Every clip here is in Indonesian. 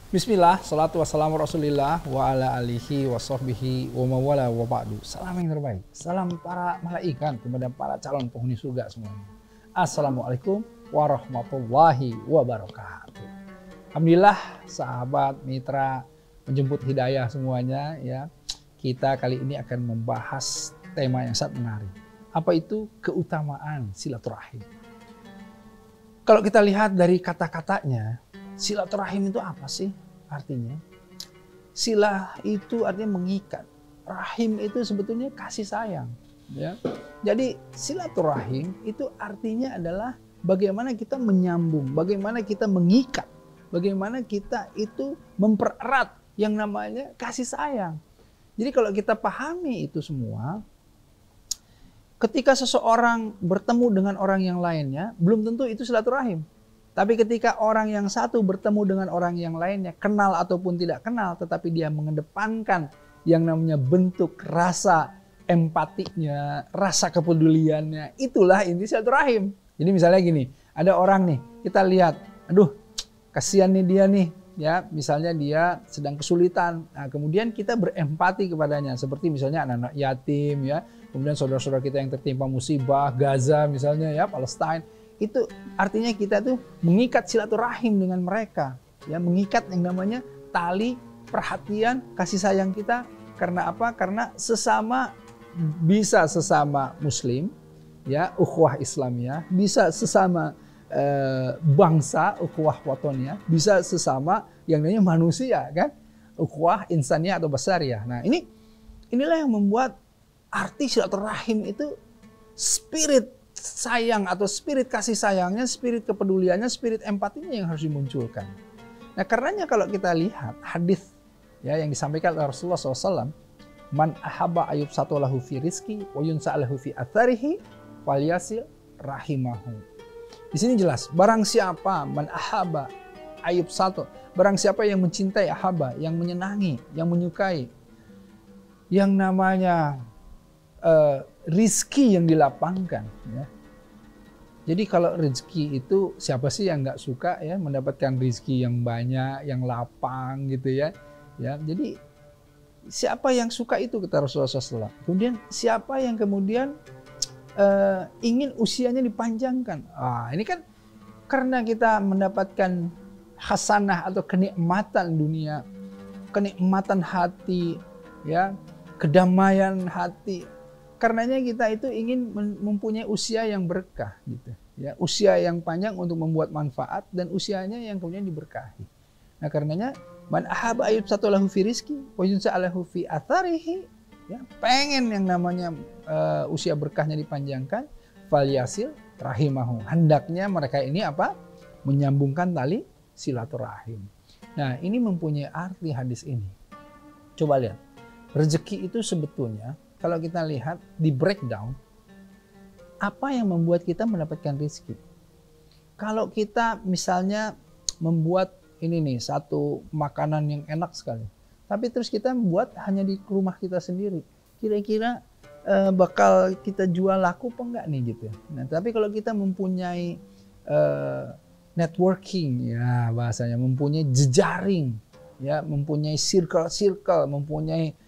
Bismillah, salatu wassalamu rasulillah wa ala alihi wa sahbihi wa mawala wa ba'du. Salam yang terbaik, salam para malaikat kepada para calon penghuni surga semuanya. Assalamualaikum warahmatullahi wabarakatuh. Alhamdulillah sahabat, mitra, penjemput hidayah semuanya ya. Kita kali ini akan membahas tema yang sangat menarik. Apa itu keutamaan silaturahim? Kalau kita lihat dari kata-katanya, silaturahim itu apa sih artinya? Sila itu artinya mengikat. Rahim itu sebetulnya kasih sayang. Ya. Jadi silaturahim itu artinya adalah bagaimana kita menyambung, bagaimana kita mengikat, bagaimana kita itu mempererat yang namanya kasih sayang. Jadi kalau kita pahami itu semua, ketika seseorang bertemu dengan orang yang lainnya, belum tentu itu silaturahim. Tapi ketika orang yang satu bertemu dengan orang yang lainnya, kenal ataupun tidak kenal, tetapi dia mengedepankan yang namanya bentuk rasa empatinya, rasa kepeduliannya, itulah inti silaturahim. Jadi misalnya gini, ada orang nih, kita lihat, aduh kasihan nih dia nih, ya misalnya dia sedang kesulitan. Nah, kemudian kita berempati kepadanya, seperti misalnya anak-anak yatim, ya, kemudian saudara-saudara kita yang tertimpa musibah, Gaza misalnya, ya Palestina. Itu artinya kita tuh mengikat silaturahim dengan mereka, ya, mengikat yang namanya tali perhatian kasih sayang kita. Karena apa? Karena sesama, bisa sesama muslim, ya, ukhuwah Islamiyah, bisa sesama bangsa, ukhuwah watoniyah, bisa sesama yang namanya manusia, kan, ukhuwah insaniyah atau basariyah. Nah, inilah yang membuat arti silaturahim itu spirit sayang atau spirit kasih sayangnya, spirit kepeduliannya, spirit empatinya yang harus dimunculkan. Nah, karenanya kalau kita lihat hadis, ya, yang disampaikan oleh Rasulullah SAW, man ahabba ayub satu lahu fi rizki wa yunsa lahu fi atharihi falyasil rahimahu. Di sini jelas, barang siapa man ahabba ayub satu, barang siapa yang mencintai ahabba, yang menyenangi, yang menyukai, yang namanya rizki yang dilapangkan, ya. Jadi kalau rezeki itu siapa sih yang nggak suka, ya, mendapatkan rizki yang banyak, yang lapang gitu, ya. Ya, jadi siapa yang suka itu, kata Rasulullah SAW. Kemudian siapa yang kemudian ingin usianya dipanjangkan. Ini kan karena kita mendapatkan hasanah atau kenikmatan dunia, kenikmatan hati, ya, kedamaian hati. Karenanya kita itu ingin mempunyai usia yang berkah, gitu, ya, usia yang panjang untuk membuat manfaat dan usianya yang kemudian diberkahi. Nah, karenanya man ahaba ayub satu lahu fi rizki wa yunsa lahu fi atharihi, ya, pengen yang namanya usia berkahnya dipanjangkan, falyasil rahimahu, hendaknya mereka ini apa? Menyambungkan tali silaturahim. Nah, ini mempunyai arti hadis ini. Coba lihat, rezeki itu sebetulnya kalau kita lihat di breakdown, apa yang membuat kita mendapatkan rezeki? Kalau kita misalnya membuat ini nih, satu makanan yang enak sekali, tapi terus kita membuat hanya di rumah kita sendiri, kira-kira bakal kita jual laku apa enggak nih, gitu ya. Nah, tapi kalau kita mempunyai networking, ya bahasanya, mempunyai jejaring, ya, mempunyai circle, mempunyai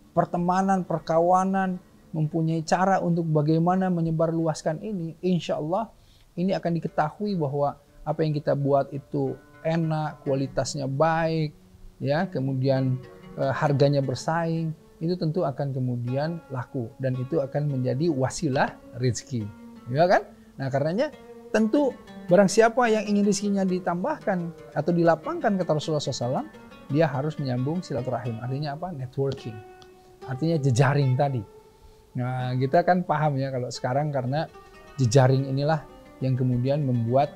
pertemanan, perkawanan, mempunyai cara untuk bagaimana menyebarluaskan ini, insya Allah ini akan diketahui bahwa apa yang kita buat itu enak, kualitasnya baik, ya, kemudian harganya bersaing, itu tentu akan kemudian laku dan itu akan menjadi wasilah rezeki, ya kan? Nah, karenanya tentu barang siapa yang ingin rezekinya ditambahkan atau dilapangkan, kata Rasulullah SAW, dia harus menyambung silaturahim. Artinya apa? Networking. Artinya jejaring tadi. Nah, kita kan paham, ya, kalau sekarang karena jejaring inilah yang kemudian membuat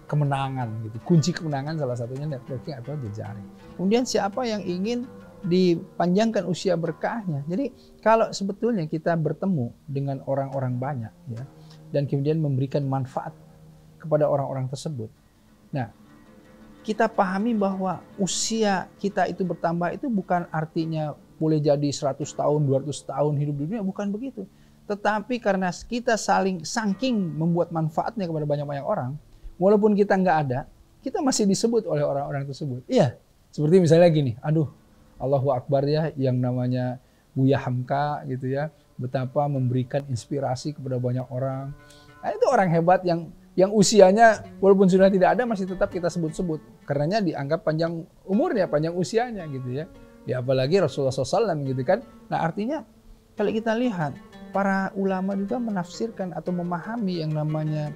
kemenangan, gitu. Kunci kemenangan salah satunya networking atau jejaring. Kemudian siapa yang ingin dipanjangkan usia berkahnya. Jadi kalau sebetulnya kita bertemu dengan orang-orang banyak, ya, dan kemudian memberikan manfaat kepada orang-orang tersebut. Nah, kita pahami bahwa usia kita itu bertambah itu bukan artinya boleh jadi 100 tahun, 200 tahun hidup di dunia, bukan begitu. Tetapi karena kita saking membuat manfaatnya kepada banyak-banyak orang, walaupun kita nggak ada, kita masih disebut oleh orang-orang tersebut. Iya, seperti misalnya gini, aduh Allahu Akbar ya, yang namanya Buya Hamka gitu ya, betapa memberikan inspirasi kepada banyak orang. Nah, itu orang hebat yang usianya walaupun sudah tidak ada masih tetap kita sebut-sebut. Karenanya dianggap panjang umurnya, panjang usianya gitu ya. Ya apalagi Rasulullah SAW gitu kan. Nah artinya kalau kita lihat para ulama juga menafsirkan atau memahami yang namanya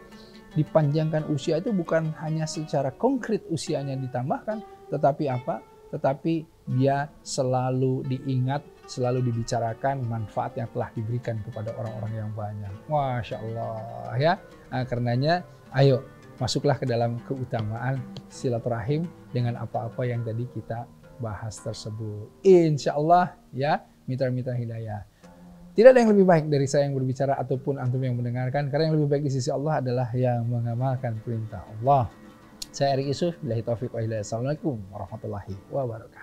dipanjangkan usia itu bukan hanya secara konkret usianya ditambahkan, tetapi apa? Tetapi dia selalu diingat, selalu dibicarakan manfaat yang telah diberikan kepada orang-orang yang banyak. Masya Allah ya. Nah, karenanya ayo masuklah ke dalam keutamaan silaturahim dengan apa-apa yang tadi kita bahas tersebut. Insya Allah ya, mitra-mitra hidayah. Tidak ada yang lebih baik dari saya yang berbicara ataupun antum yang mendengarkan, karena yang lebih baik di sisi Allah adalah yang mengamalkan perintah Allah. Saya Erik Yusuf, billahi taufiq wa hidayah. Assalamualaikum warahmatullahi wabarakatuh.